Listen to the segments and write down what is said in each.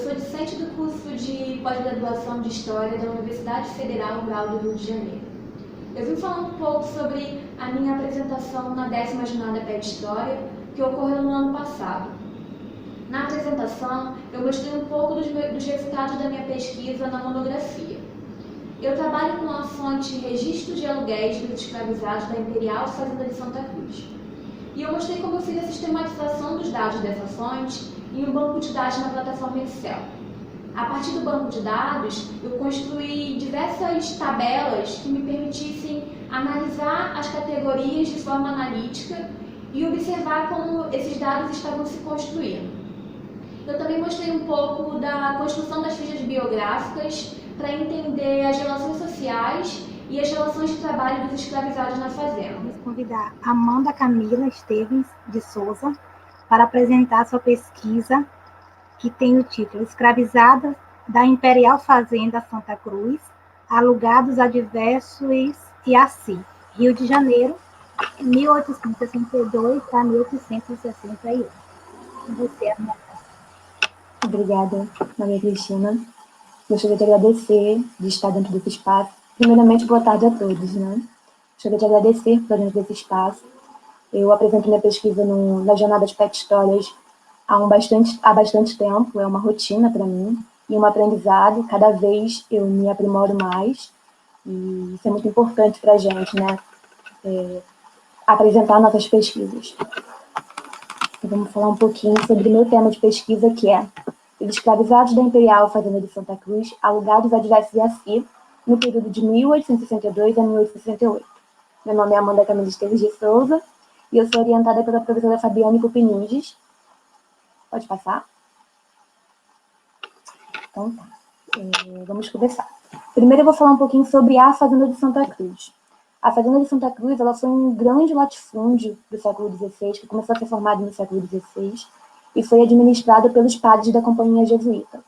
sou discente do curso de pós-graduação de História da Universidade Federal Rural do Rio de Janeiro. Eu vim falar um pouco sobre a minha apresentação na 10ª Jornada PET História, que ocorreu no ano passado. Na apresentação, eu mostrei um pouco dos resultados da minha pesquisa na monografia. Eu trabalho com a fonte Registro de Aluguéis dos Escravizados da Imperial Fazenda de Santa Cruz. E eu mostrei como eu fiz a sistematização dos dados dessa fonte em um banco de dados na plataforma Excel. A partir do banco de dados, eu construí diversas tabelas que me permitissem analisar as categorias de forma analítica e observar como esses dados estavam se construindo. Eu também mostrei um pouco da construção das fichas biográficas para entender as relações sociais e as relações de trabalho dos escravizados na fazenda. Vamos convidar Amanda Camila Esteves de Souza para apresentar sua pesquisa, que tem o título Escravizadas da Imperial Fazenda Santa Cruz, alugados a diversos IACI, Rio de Janeiro, 1862 a 1861. Você, Amanda. Obrigada, Maria Cristina. Gostaria de agradecer de estar dentro desse espaço. Primeiramente, boa tarde a todos, né? Gostaria de agradecer por dentro desse espaço. Eu apresento minha pesquisa nas jornadas PET Histórias há bastante tempo, é uma rotina para mim e um aprendizado. Cada vez eu me aprimoro mais e isso é muito importante para a gente, né? Apresentar nossas pesquisas. Então, vamos falar um pouquinho sobre o meu tema de pesquisa, que é os escravizados da Imperial Fazenda de Santa Cruz, alugados a diversos IACI, no período de 1862 a 1868. Meu nome é Amanda Camila Esteves de Souza e eu sou orientada pela professora Fabiane Pupinizes. Pode passar? Então tá. Vamos começar. Primeiro eu vou falar um pouquinho sobre a Fazenda de Santa Cruz. A Fazenda de Santa Cruz ela foi um grande latifúndio do século XVI, que começou a ser formado no século XVI, e foi administrada pelos padres da Companhia Jesuíta.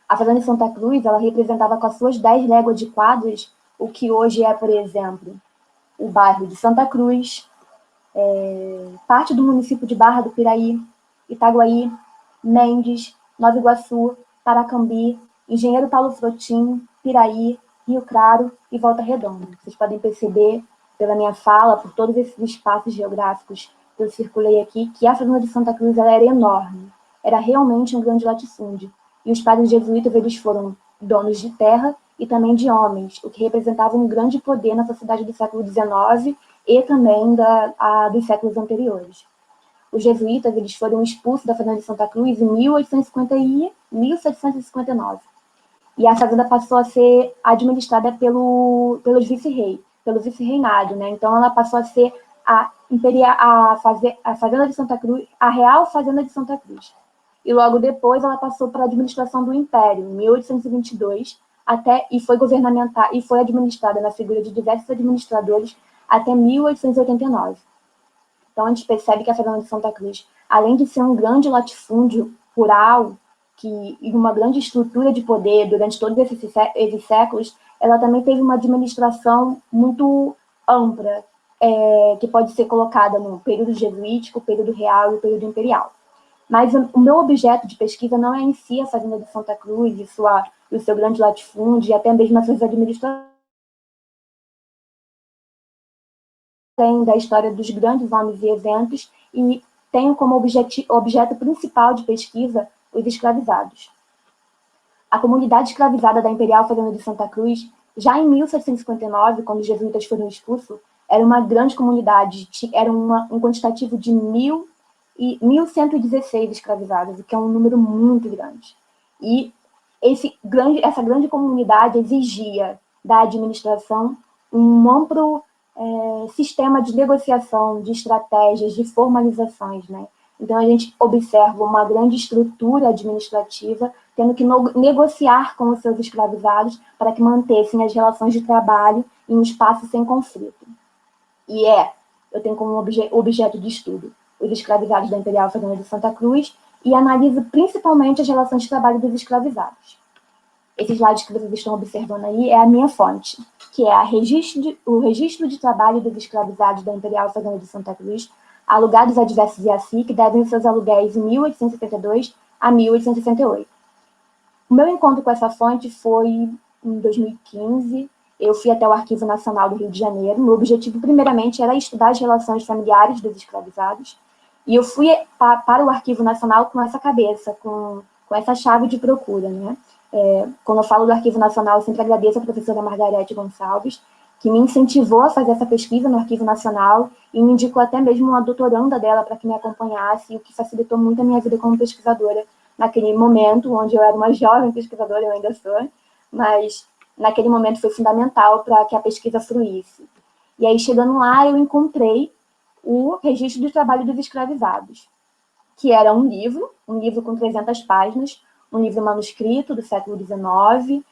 A Fazenda de Santa Cruz ela representava com as suas 10 léguas de quadras o que hoje é, por exemplo, o bairro de Santa Cruz, parte do município de Barra do Piraí, Itaguaí, Mendes, Nova Iguaçu, Paracambi, Engenheiro Paulo Frotin, Piraí, Rio Claro e Volta Redonda. Vocês podem perceber pela minha fala, por todos esses espaços geográficos que eu circulei aqui, que a Fazenda de Santa Cruz ela era enorme. Era realmente um grande latifúndio. E os padres jesuítas eles foram donos de terra e também de homens, o que representava um grande poder na sociedade do século XIX e também dos séculos anteriores. Os jesuítas eles foram expulsos da Fazenda de Santa Cruz em 1850 e 1759. E a fazenda passou a ser administrada pelo vice-reinado, né? Então ela passou a ser a Fazenda de Santa Cruz, a Real Fazenda de Santa Cruz. E logo depois ela passou para a administração do Império, em 1822, e foi administrada na figura de diversos administradores até 1889. Então a gente percebe que a Fazenda de Santa Cruz, além de ser um grande latifúndio rural, e uma grande estrutura de poder durante todos esses séculos, ela também teve uma administração muito ampla, que pode ser colocada no período jesuítico, período real e período imperial. Mas o meu objeto de pesquisa não é em si a Fazenda de Santa Cruz e o seu grande latifúndio, e até mesmo as suas administrações, da história dos grandes homens e eventos, e tenho como objeto principal de pesquisa os escravizados. A comunidade escravizada da Imperial Fazenda de Santa Cruz, já em 1759, quando os jesuítas foram expulsos, era uma grande comunidade, era um quantitativo de 1.116 escravizados, o que é um número muito grande. E essa grande comunidade exigia da administração um amplo sistema de negociação, de estratégias, de formalizações, né? Então, a gente observa uma grande estrutura administrativa tendo que negociar com os seus escravizados para que mantessem as relações de trabalho em um espaço sem conflito. Eu tenho como objeto de estudo os escravizados da Imperial Fazenda de Santa Cruz e analiso principalmente as relações de trabalho dos escravizados. Esses slides que vocês estão observando aí é a minha fonte, que é o registro de trabalho dos escravizados da Imperial Fazenda de Santa Cruz, alugados a diversos IACI, que devem os seus aluguéis em 1872 a 1868. O meu encontro com essa fonte foi em 2015. Eu fui até o Arquivo Nacional do Rio de Janeiro. Meu objetivo, primeiramente, era estudar as relações familiares dos escravizados. E eu fui para o Arquivo Nacional com essa cabeça, com essa chave de procura, né? Quando eu falo do Arquivo Nacional, eu sempre agradeço a professora Margarete Gonçalves, que me incentivou a fazer essa pesquisa no Arquivo Nacional e me indicou até mesmo uma doutoranda dela para que me acompanhasse, o que facilitou muito a minha vida como pesquisadora naquele momento, onde eu era uma jovem pesquisadora, eu ainda sou, mas naquele momento foi fundamental para que a pesquisa fluísse. E aí, chegando lá, eu encontrei o Registro do Trabalho dos Escravizados, que era um livro com 300 páginas, um livro manuscrito do século XIX,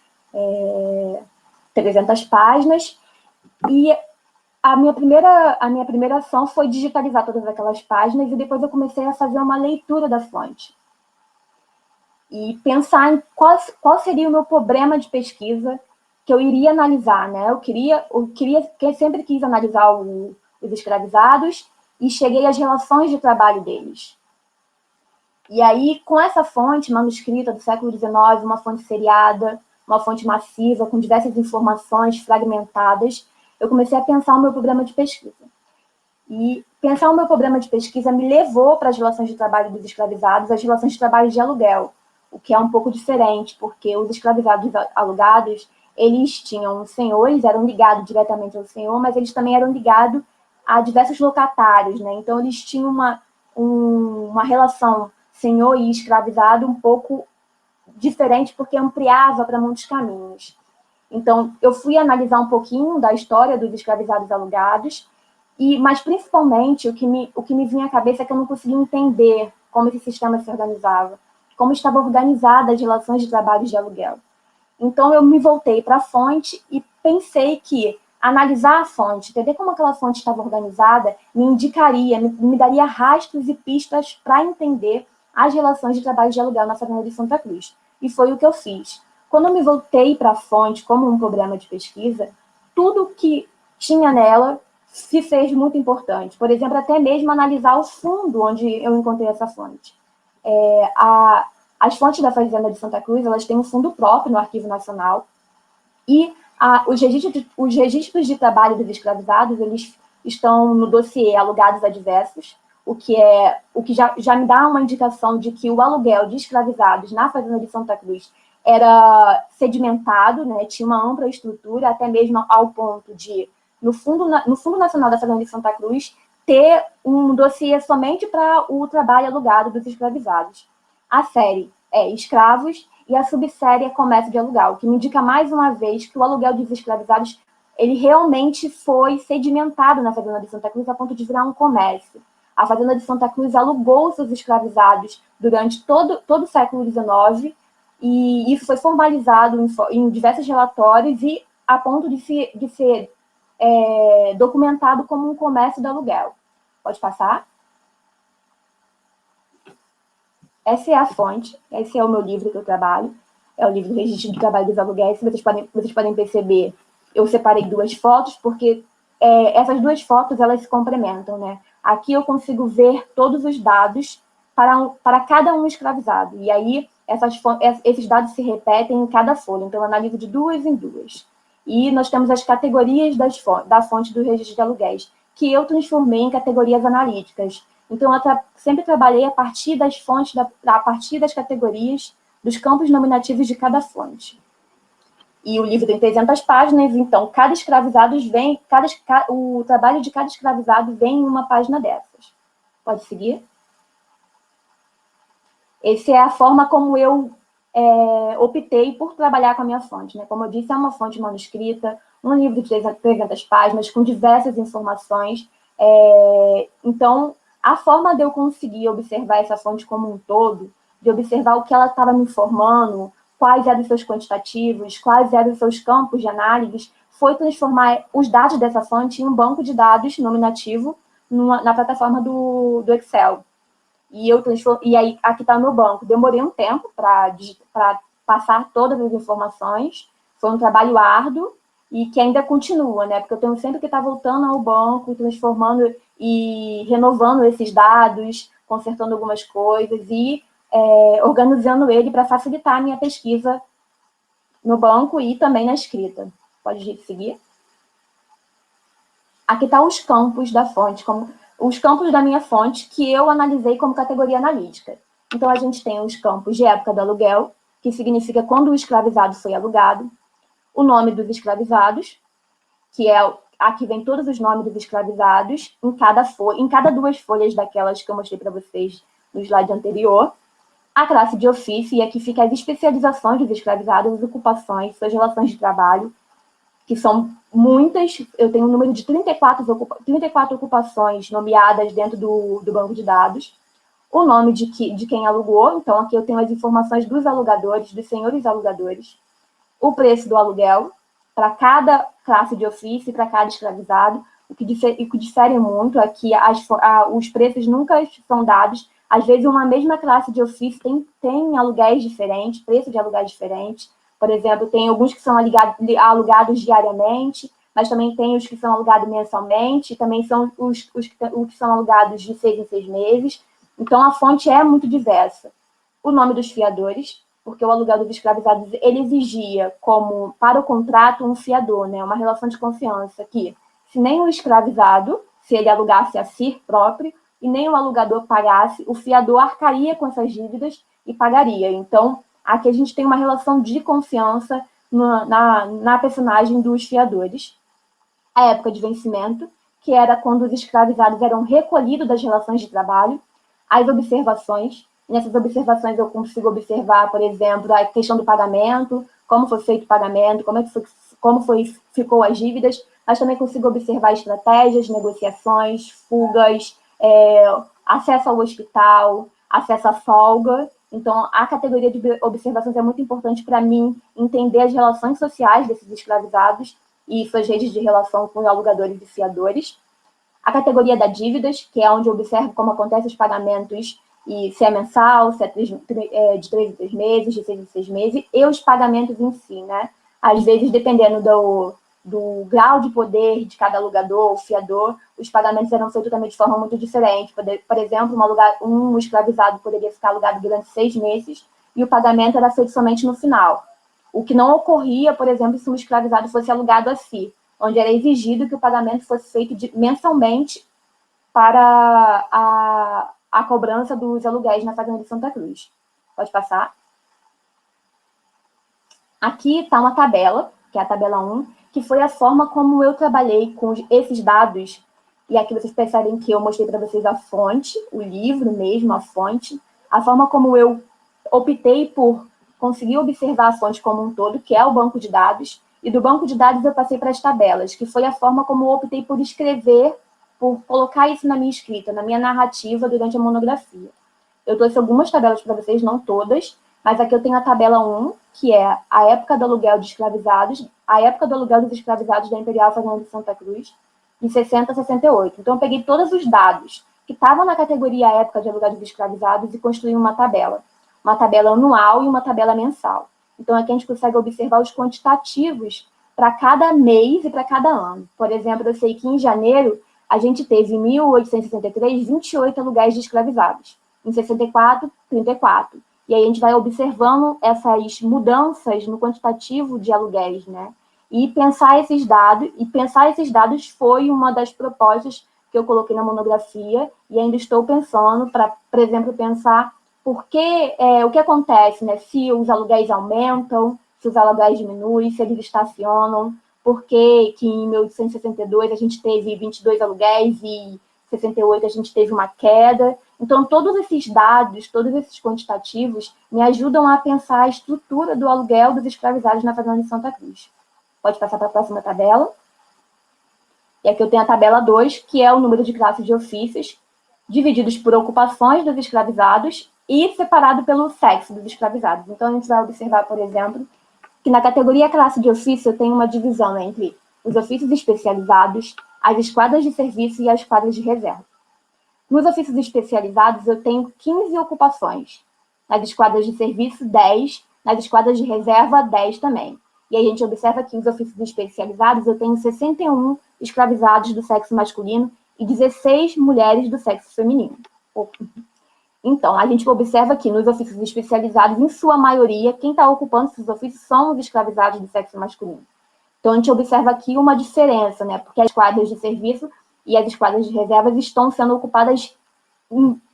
300 páginas, e a minha primeira ação foi digitalizar todas aquelas páginas e depois eu comecei a fazer uma leitura da fonte. E pensar em qual seria o meu problema de pesquisa que eu iria analisar, né? Eu sempre quis analisar os escravizados e cheguei às relações de trabalho deles. E aí, com essa fonte manuscrita do século XIX, uma fonte seriada, uma fonte massiva, com diversas informações fragmentadas, eu comecei a pensar o meu problema de pesquisa. E pensar o meu problema de pesquisa me levou para as relações de trabalho dos escravizados, as relações de trabalho de aluguel, o que é um pouco diferente, porque os escravizados alugados, eles tinham senhores, eram ligados diretamente ao senhor, mas eles também eram ligados a diversos locatários, né? Então, eles tinham uma relação senhor e escravizado um pouco diferente, porque ampliava para muitos caminhos. Então, eu fui analisar um pouquinho da história dos escravizados alugados, mas principalmente o que me vinha à cabeça é que eu não conseguia entender como esse sistema se organizava, como estava organizada as relações de trabalho de aluguel. Então, eu me voltei para a fonte e pensei que analisar a fonte, entender como aquela fonte estava organizada, me indicaria, me daria rastros e pistas para entender as relações de trabalho de aluguel na Fazenda de Santa Cruz. E foi o que eu fiz. Quando eu me voltei para a fonte como um problema de pesquisa, tudo que tinha nela se fez muito importante. Por exemplo, até mesmo analisar o fundo onde eu encontrei essa fonte. As fontes da Fazenda de Santa Cruz, elas têm um fundo próprio no Arquivo Nacional e os registros de trabalho dos escravizados, eles estão no dossiê Alugados Adversos, o que já me dá uma indicação de que o aluguel de escravizados na Fazenda de Santa Cruz era sedimentado, né, tinha uma ampla estrutura, até mesmo ao ponto de, no Fundo Nacional da Fazenda de Santa Cruz, ter um dossiê somente para o trabalho alugado dos escravizados. A série é Escravos e a subsérie é Comércio de Aluguel, que me indica mais uma vez que o aluguel dos escravizados ele realmente foi sedimentado na Fazenda de Santa Cruz a ponto de virar um comércio. A Fazenda de Santa Cruz alugou seus escravizados durante todo o século XIX e isso foi formalizado em diversos relatórios e a ponto de ser documentado como um comércio de aluguel. Pode passar? Essa é a fonte, esse é o meu livro que eu trabalho, é o livro Registro do Trabalho dos Aluguéis. Vocês podem perceber, eu separei duas fotos, porque essas duas fotos, elas se complementam, né? Aqui eu consigo ver todos os dados para cada um escravizado, e aí esses dados se repetem em cada folha, então eu analiso de duas em duas. E nós temos as categorias da fonte do registro de aluguéis, que eu transformei em categorias analíticas. Então, eu sempre trabalhei a partir das fontes, a partir das categorias, dos campos nominativos de cada fonte. E o livro tem 300 páginas, então cada escravizado vem, o trabalho de cada escravizado vem em uma página dessas. Pode seguir? Essa é a forma como eu optei por trabalhar com a minha fonte, né? Como eu disse, é uma fonte manuscrita, um livro de 300 páginas, com diversas informações. Então, a forma de eu conseguir observar essa fonte como um todo, de observar o que ela estava me informando, quais eram os seus quantitativos, quais eram os seus campos de análise, foi transformar os dados dessa fonte em um banco de dados nominativo na plataforma do Excel. E aí, aqui está o meu banco. Demorei um tempo para passar todas as informações. Foi um trabalho árduo e que ainda continua, né? Porque eu tenho sempre que estar voltando ao banco, transformando e renovando esses dados, consertando algumas coisas. E organizando ele para facilitar a minha pesquisa no banco e também na escrita. Pode seguir. Aqui está os campos da fonte, os campos da minha fonte que eu analisei como categoria analítica. Então, a gente tem os campos de época do aluguel, que significa quando o escravizado foi alugado, o nome dos escravizados, que aqui vem todos os nomes dos escravizados, em cada 2 folhas daquelas que eu mostrei para vocês no slide anterior, a classe de ofício, e aqui fica as especializações dos escravizados, as ocupações, suas relações de trabalho, que são muitas. Eu tenho um número de 34 ocupações nomeadas dentro do banco de dados, o nome de quem alugou, então aqui eu tenho as informações dos alugadores, dos senhores alugadores, o preço do aluguel, para cada classe de ofício e para cada escravizado, o que difere muito é que os preços nunca são dados. Às vezes, uma mesma classe de ofício tem aluguéis diferentes, preço de aluguéis diferentes. Por exemplo, tem alguns que são alugados diariamente, mas também tem os que são alugados mensalmente, também são os que são alugados de 6 em 6 meses. Então, a fonte é muito diversa. O nome dos fiadores, porque o aluguel dos escravizados ele exigia como, para o contrato, um fiador, né? Uma relação de confiança que, se nem o escravizado, se ele alugasse a si próprio, e nem o alugador pagasse, o fiador arcaria com essas dívidas e pagaria. Então, aqui a gente tem uma relação de confiança na personagem dos fiadores. A época de vencimento, que era quando os escravizados eram recolhidos das relações de trabalho. As observações. Nessas observações eu consigo observar, por exemplo, a questão do pagamento, como foi feito o pagamento, ficou as dívidas, mas também consigo observar estratégias, negociações, fugas, acesso ao hospital, acesso à folga. Então, a categoria de observações é muito importante para mim entender as relações sociais desses escravizados e suas redes de relação com alugadores e fiadores. A categoria da dívidas, que é onde eu observo como acontecem os pagamentos, e se é mensal, se é de 3 em 3 meses, de 6 em 6 meses, e os pagamentos em si, né? Às vezes, dependendo do grau de poder de cada alugador ou fiador, os pagamentos eram feitos também de forma muito diferente. Por exemplo, um escravizado poderia ficar alugado durante 6 meses e o pagamento era feito somente no final. O que não ocorria, por exemplo, se um escravizado fosse alugado a si, onde era exigido que o pagamento fosse feito mensalmente para a cobrança dos aluguéis na Fazenda de Santa Cruz. Pode passar. Aqui está uma tabela, que é a tabela 1, que foi a forma como eu trabalhei com esses dados. E aqui vocês percebem que eu mostrei para vocês a fonte, o livro mesmo, a fonte, a forma como eu optei por conseguir observar a fonte como um todo, que é o banco de dados, e do banco de dados eu passei para as tabelas, que foi a forma como eu optei por escrever, por colocar isso na minha escrita, na minha narrativa durante a monografia. Eu trouxe algumas tabelas para vocês, não todas, mas aqui eu tenho a tabela 1, que é a época do aluguel de escravizados, a época do aluguel dos escravizados da Imperial Fazenda de Santa Cruz, de 60 a 68. Então, eu peguei todos os dados que estavam na categoria época de aluguel dos escravizados e construí uma tabela anual e uma tabela mensal. Então, aqui a gente consegue observar os quantitativos para cada mês e para cada ano. Por exemplo, eu sei que em janeiro a gente teve, em 1863, 28 aluguéis de escravizados. Em 64, 34. E aí a gente vai observando essas mudanças no quantitativo de aluguéis, né? E pensar esses dados foi uma das propostas que eu coloquei na monografia e ainda estou pensando para, por exemplo, pensar o que acontece, né? Se os aluguéis aumentam, se os aluguéis diminuem, se eles estacionam, por que em 1862 a gente teve 22 aluguéis e em 68 a gente teve uma queda. Então, todos esses dados, todos esses quantitativos me ajudam a pensar a estrutura do aluguel dos escravizados na Fazenda de Santa Cruz. Pode passar para a próxima tabela. E aqui eu tenho a tabela 2, que é o número de classes de ofícios, divididos por ocupações dos escravizados e separado pelo sexo dos escravizados. Então, a gente vai observar, por exemplo, que na categoria classe de ofício eu tenho uma divisão entre os ofícios especializados, as esquadras de serviço e as esquadras de reserva. Nos ofícios especializados, eu tenho 15 ocupações. Nas esquadras de serviço, 10. Nas esquadras de reserva, 10 também. E aí a gente observa que nos ofícios especializados, eu tenho 61 escravizados do sexo masculino e 16 mulheres do sexo feminino. Então, a gente observa que nos ofícios especializados, em sua maioria, quem está ocupando esses ofícios são os escravizados do sexo masculino. Então, a gente observa aqui uma diferença, né? Porque as esquadras de serviço e as esquadras de reservas estão sendo ocupadas,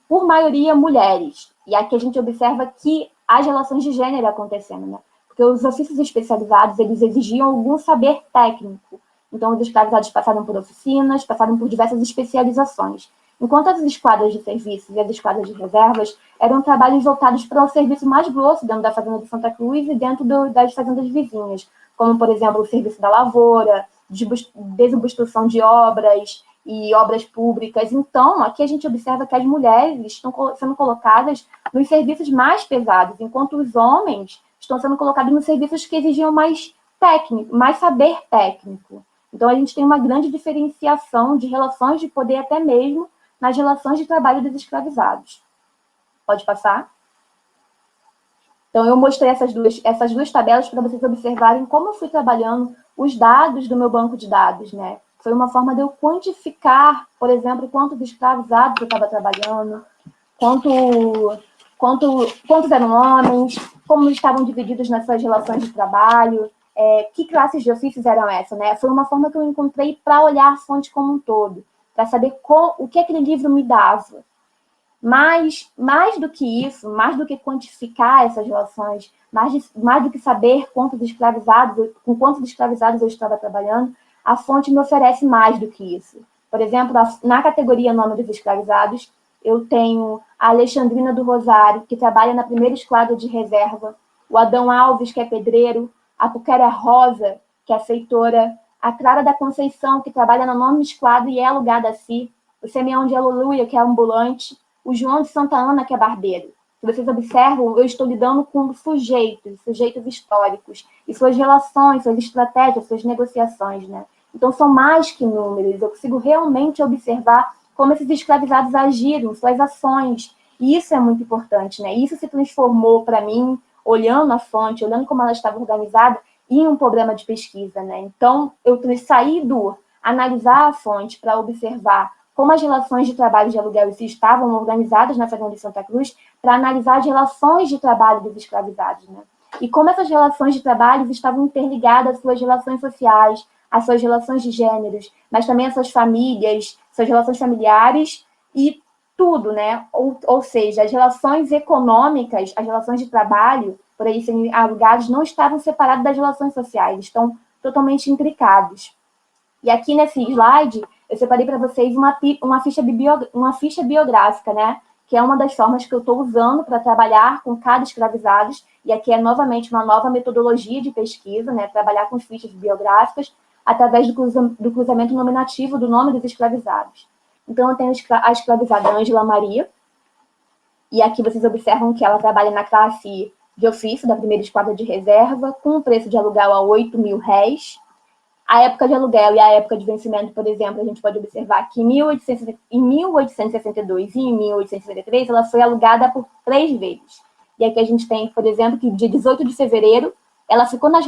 por maioria, mulheres. E aqui a gente observa que as relações de gênero acontecendo, né? Porque os ofícios especializados, eles exigiam algum saber técnico. Então, os escravizados passaram por oficinas, passaram por diversas especializações. Enquanto as esquadras de serviços e as esquadras de reservas eram trabalhos voltados para um serviço mais grosso dentro da Fazenda de Santa Cruz e dentro das fazendas vizinhas, como, por exemplo, o serviço da lavoura, desobstrução de obras e obras públicas. Então, aqui a gente observa que as mulheres estão sendo colocadas nos serviços mais pesados, enquanto os homens estão sendo colocados nos serviços que exigiam mais técnico, mais saber técnico. Então, a gente tem uma grande diferenciação de relações de poder até mesmo nas relações de trabalho dos escravizados. Pode passar? Então, eu mostrei essas duas tabelas para vocês observarem como eu fui trabalhando os dados do meu banco de dados, né? Foi uma forma de eu quantificar, por exemplo, quantos escravizados eu estava trabalhando, quantos eram homens, como estavam divididos nas suas relações de trabalho, que classes de ofícios eram essas, né? Foi uma forma que eu encontrei para olhar a fonte como um todo, para saber o que aquele livro me dava. Mas, mais do que isso, mais do que quantificar essas relações, mais do que saber com quantos escravizados eu estava trabalhando, a fonte me oferece mais do que isso. Por exemplo, na categoria Nome dos Escravizados, eu tenho a Alexandrina do Rosário, que trabalha na primeira esquadra de reserva, o Adão Alves, que é pedreiro, a Puquera Rosa, que é feitora, a Clara da Conceição, que trabalha na nona esquadra e é alugada a si, o Simeão de Aleluia, que é ambulante, o João de Santa Ana, que é barbeiro. Se vocês observam, eu estou lidando com sujeitos históricos, e suas relações, suas estratégias, suas negociações, né? Então, são mais que números, eu consigo realmente observar como esses escravizados agiram, suas ações, e isso é muito importante, né? Isso se transformou, para mim, olhando a fonte, olhando como ela estava organizada, em um problema de pesquisa, né? Então, eu saí do analisar a fonte para observar como as relações de trabalho de aluguel estavam organizadas na Fazenda de Santa Cruz, para analisar as relações de trabalho dos escravizados, né? E como essas relações de trabalho estavam interligadas às suas relações sociais, às suas relações de gêneros, mas também às suas famílias, suas relações familiares e tudo, né? Ou seja, as relações econômicas, as relações de trabalho, por aí serem alugados, não estavam separadas das relações sociais, estão totalmente intricados. E aqui nesse slide, eu separei para vocês uma ficha biográfica, né? Que é uma das formas que eu estou usando para trabalhar com cada escravizado. E aqui é novamente uma nova metodologia de pesquisa, né? Trabalhar com fichas biográficas através do cruzamento nominativo do nome dos escravizados. Então, eu tenho a escravizada Ângela Maria, e aqui vocês observam que ela trabalha na classe de ofício da primeira esquadra de reserva, com um preço de aluguel a R$8.000. A época de aluguel e a época de vencimento, por exemplo, a gente pode observar que em 1862 e em 1863 ela foi alugada por 3 vezes. E aqui a gente tem, por exemplo, que de 18 de fevereiro, ela ficou na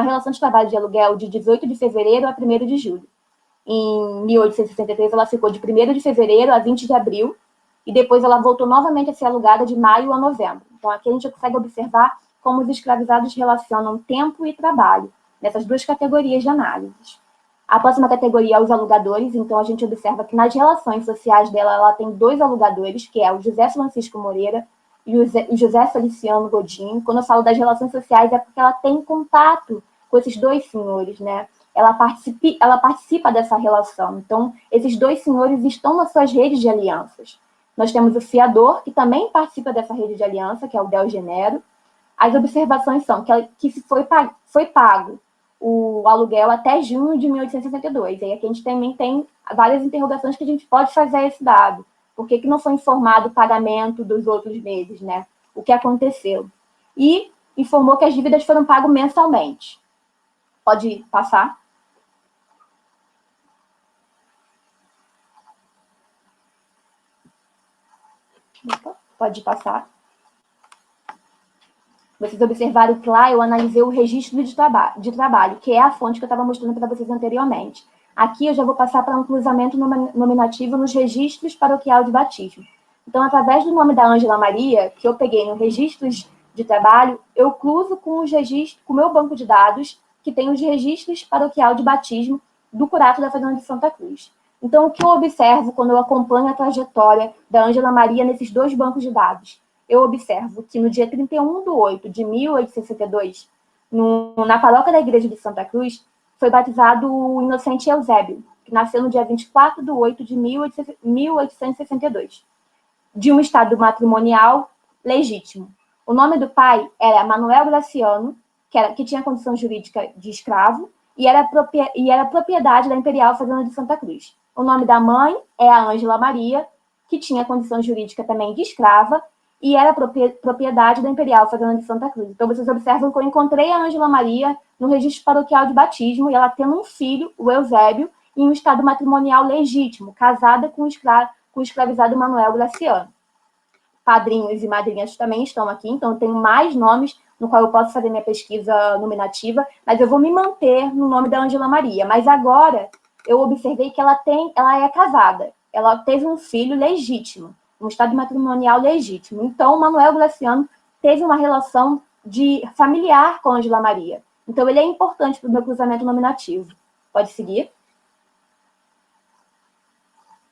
relação de trabalho de aluguel de 18 de fevereiro a 1º de julho. Em 1863 ela ficou de 1º de fevereiro a 20 de abril, e depois ela voltou novamente a ser alugada de maio a novembro. Então aqui a gente consegue observar como os escravizados relacionam tempo e trabalho nessas duas categorias de análise. A próxima categoria é os alugadores, então a gente observa que nas relações sociais dela, ela tem 2 alugadores, que é o José Francisco Moreira e o José Feliciano Godinho. Quando eu falo das relações sociais, é porque ela tem contato com esses 2 senhores, né? Ela participa dessa relação. Então, esses 2 senhores estão nas suas redes de alianças. Nós temos o fiador, que também participa dessa rede de aliança, que é o Del Genero. As observações são que foi pago o aluguel até junho de 1862. E aí aqui a gente também tem várias interrogações que a gente pode fazer a esse dado. Por que não foi informado o pagamento dos outros meses, né? O que aconteceu? E informou que as dívidas foram pagas mensalmente. Pode passar? Pode passar. Vocês observaram que lá eu analisei o registro de trabalho, que é a fonte que eu estava mostrando para vocês anteriormente. Aqui eu já vou passar para um cruzamento nominativo nos registros paroquial de batismo. Então, através do nome da Ângela Maria, que eu peguei nos registros de trabalho, eu cruzo com os registros, com o meu banco de dados, que tem os registros paroquial de batismo do curato da Fazenda de Santa Cruz. Então, o que eu observo quando eu acompanho a trajetória da Ângela Maria nesses dois bancos de dados? Eu observo que no dia 31/8/1862, na paróquia da Igreja de Santa Cruz, foi batizado o Inocente Eusébio, que nasceu no dia 24/8/1862, de um estado matrimonial legítimo. O nome do pai era Manuel Graciano, que tinha condição jurídica de escravo, e era propriedade da Imperial Fazenda de Santa Cruz. O nome da mãe é a Ângela Maria, que tinha condição jurídica também de escrava, e era propriedade da Imperial Fazenda de Santa Cruz. Então, vocês observam que eu encontrei a Ângela Maria no registro paroquial de batismo, e ela tendo um filho, o Eusébio, em um estado matrimonial legítimo, casada com o escravizado Manuel Graciano. Padrinhos e madrinhas também estão aqui, então eu tenho mais nomes no qual eu posso fazer minha pesquisa nominativa, mas eu vou me manter no nome da Ângela Maria. Mas agora eu observei que ela é casada, ela teve um filho legítimo, um estado matrimonial legítimo. Então, o Manuel Graciano teve uma relação familiar com a Ângela Maria. Então, ele é importante para o meu cruzamento nominativo. Pode seguir?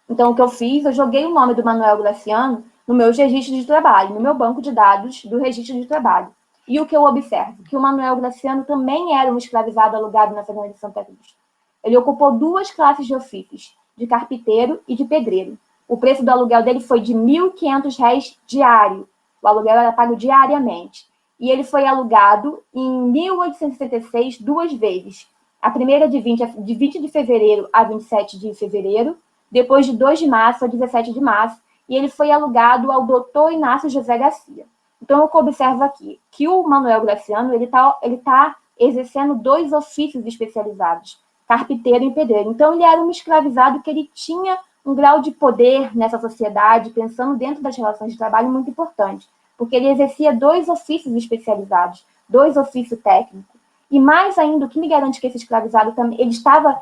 Então, o que eu fiz, eu joguei o nome do Manuel Graciano no meu registro de trabalho, no meu banco de dados do registro de trabalho. E o que eu observo? Que o Manuel Graciano também era um escravizado alugado na Fazenda de Santa Cruz. Ele ocupou duas classes de ofícios, de carpinteiro e de pedreiro. O preço do aluguel dele foi de R$ 1.500 diário. O aluguel era pago diariamente. E ele foi alugado em 1866 duas vezes. A primeira de 20 de fevereiro a 27 de fevereiro, depois de 2 de março a 17 de março, e ele foi alugado ao doutor Inácio José Garcia. Então, eu observo aqui que o Manuel Graciano ele tá exercendo 2 ofícios especializados, carpinteiro e pedreiro. Então, ele era um escravizado que ele tinha um grau de poder nessa sociedade, pensando dentro das relações de trabalho, muito importante, porque ele exercia 2 ofícios especializados, 2 ofícios técnicos. E mais ainda, o que me garante que esse escravizado também ele estava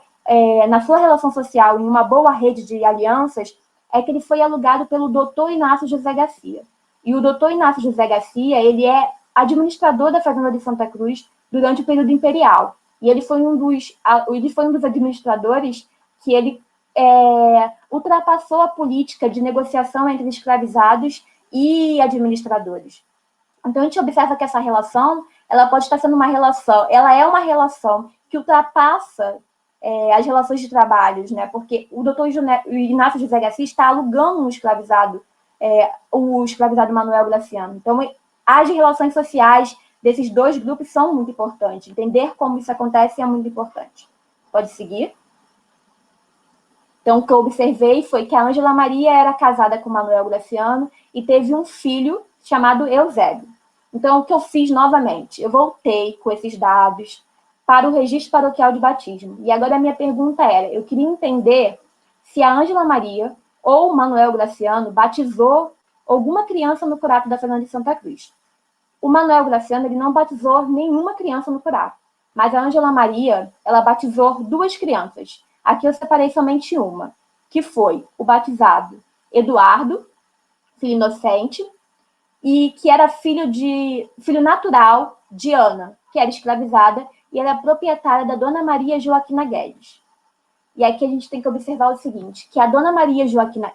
na sua relação social, em uma boa rede de alianças, é que ele foi alugado pelo doutor Inácio José Garcia. E o doutor Inácio José Garcia, ele é administrador da Fazenda de Santa Cruz durante o período imperial. E ele foi um dos administradores que ele ultrapassou a política de negociação entre escravizados e administradores. Então, a gente observa que essa relação, ela pode estar sendo uma relação que ultrapassa as relações de trabalhos, né? Porque o doutor Inácio José Garcia está alugando o escravizado Manuel Graciano. Então, as relações sociais desses 2 grupos são muito importantes. Entender como isso acontece é muito importante. Pode seguir? Então, o que eu observei foi que a Ângela Maria era casada com Manuel Graciano e teve um filho chamado Eusébio. Então, o que eu fiz novamente? Eu voltei com esses dados para o registro paroquial de batismo. E agora a minha pergunta era, eu queria entender se a Ângela Maria ou o Manuel Graciano batizou alguma criança no curato da Fazenda de Santa Cruz. O Manuel Graciano ele não batizou nenhuma criança no curato, mas a Ângela Maria ela batizou 2 crianças. Aqui eu separei somente uma, que foi o batizado Eduardo, filho inocente, e que era filho natural de Ana, que era escravizada e era proprietária da Dona Maria Joaquina Guedes. E aqui a gente tem que observar o seguinte, que a Dona Maria Joaquina,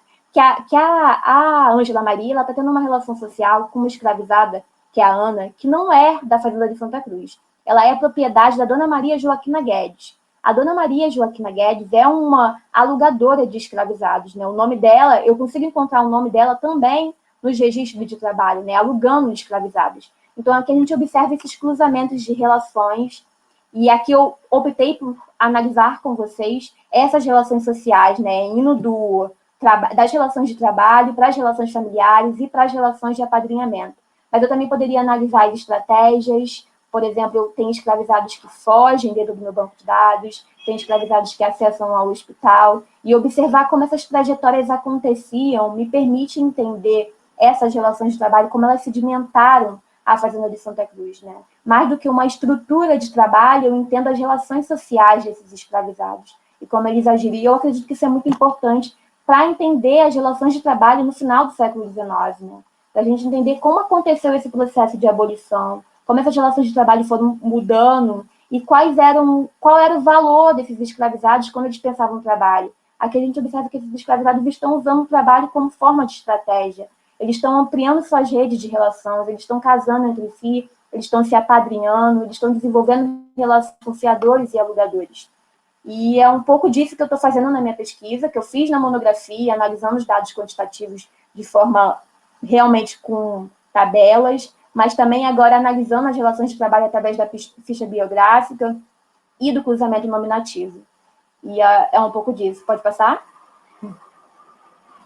a Ângela Maria, ela está tendo uma relação social com uma escravizada, que é a Ana, que não é da Fazenda de Santa Cruz. Ela é propriedade da Dona Maria Joaquina Guedes. A Dona Maria Joaquina Guedes é uma alugadora de escravizados, né? O nome dela, eu consigo encontrar o nome dela também nos registros de trabalho, né? Alugando escravizados. Então, aqui a gente observa esses cruzamentos de relações. E aqui eu optei por analisar com vocês essas relações sociais, né? Indo das relações de trabalho para as relações familiares e para as relações de apadrinhamento. Mas eu também poderia analisar as estratégias. Por exemplo, eu tenho escravizados que fogem dentro do meu banco de dados, tenho escravizados que acessam ao hospital, e observar como essas trajetórias aconteciam me permite entender essas relações de trabalho, como elas sedimentaram a Fazenda de Santa Cruz, né? Mais do que uma estrutura de trabalho, eu entendo as relações sociais desses escravizados e como eles agiriam. Eu acredito que isso é muito importante para entender as relações de trabalho no final do século XIX, né? Para a gente entender como aconteceu esse processo de abolição, como essas relações de trabalho foram mudando e qual era o valor desses escravizados quando eles pensavam no trabalho. Aqui a gente observa que esses escravizados estão usando o trabalho como forma de estratégia. Eles estão ampliando suas redes de relações, eles estão casando entre si, eles estão se apadrinhando, eles estão desenvolvendo relações com fiadores e alugadores. E é um pouco disso que eu estou fazendo na minha pesquisa, que eu fiz na monografia, analisando os dados quantitativos de forma realmente com tabelas, mas também agora analisando as relações de trabalho através da ficha biográfica e do cruzamento nominativo. E é um pouco disso. Pode passar?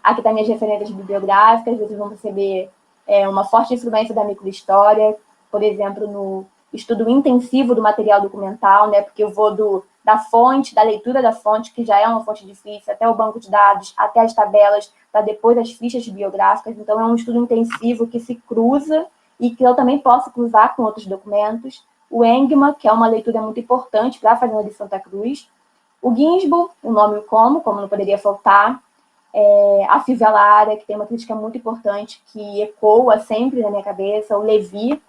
Aqui estão minhas referências bibliográficas, vocês vão perceber uma forte influência da microhistória, por exemplo, no estudo intensivo do material documental, né, porque eu vou da fonte, da leitura da fonte, que já é uma fonte difícil, até o banco de dados, até as tabelas, para depois as fichas biográficas. Então, é um estudo intensivo que se cruza e que eu também posso cruzar com outros documentos. O Engma, que é uma leitura muito importante para a Fazenda de Santa Cruz. O Ginsburg, o nome e o como não poderia faltar. A Fivelara, que tem uma crítica muito importante, que ecoa sempre na minha cabeça. O Levi,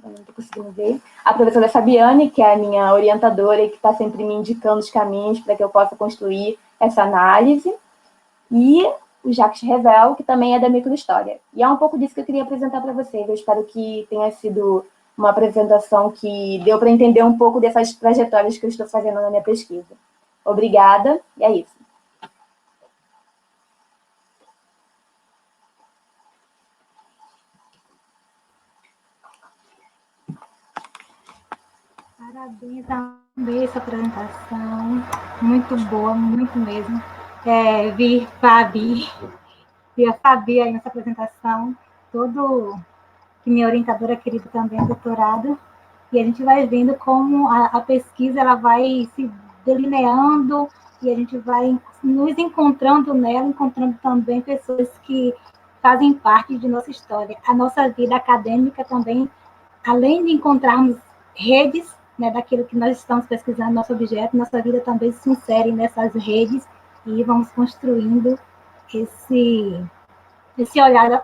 não estou conseguindo ver. A professora Fabiane, que é a minha orientadora e que está sempre me indicando os caminhos para que eu possa construir essa análise. E o Jacques Revel, que também é da microhistória. E é um pouco disso que eu queria apresentar para vocês. Eu espero que tenha sido uma apresentação que deu para entender um pouco dessas trajetórias que eu estou fazendo na minha pesquisa. Obrigada, e é isso. Parabéns, amei essa apresentação, muito boa, muito mesmo. Vi a Fabi aí nessa apresentação, que minha orientadora querida também é doutorado, e a gente vai vendo como a pesquisa ela vai se delineando e a gente vai nos encontrando nela, encontrando também pessoas que fazem parte de nossa história. A nossa vida acadêmica também, além de encontrarmos redes, né, daquilo que nós estamos pesquisando, nosso objeto, nossa vida também se insere nessas redes e vamos construindo esse olhar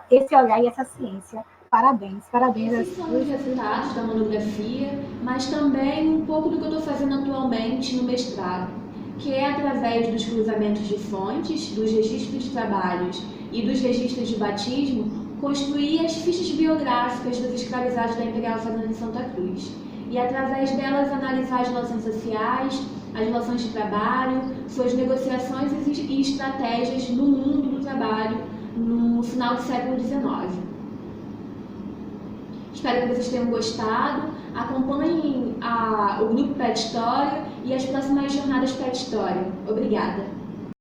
e essa ciência. Parabéns. Esses são os resultados da monografia, mas também um pouco do que eu estou fazendo atualmente no mestrado, que é através dos cruzamentos de fontes, dos registros de trabalhos e dos registros de batismo, construir as fichas biográficas dos escravizados da Imperial Fazenda de Santa Cruz. E através delas analisar as relações sociais, as relações de trabalho, suas negociações e estratégias no mundo do trabalho no final do século XIX. Espero que vocês tenham gostado. Acompanhem o grupo Pet História e as próximas jornadas Pet História. Obrigada!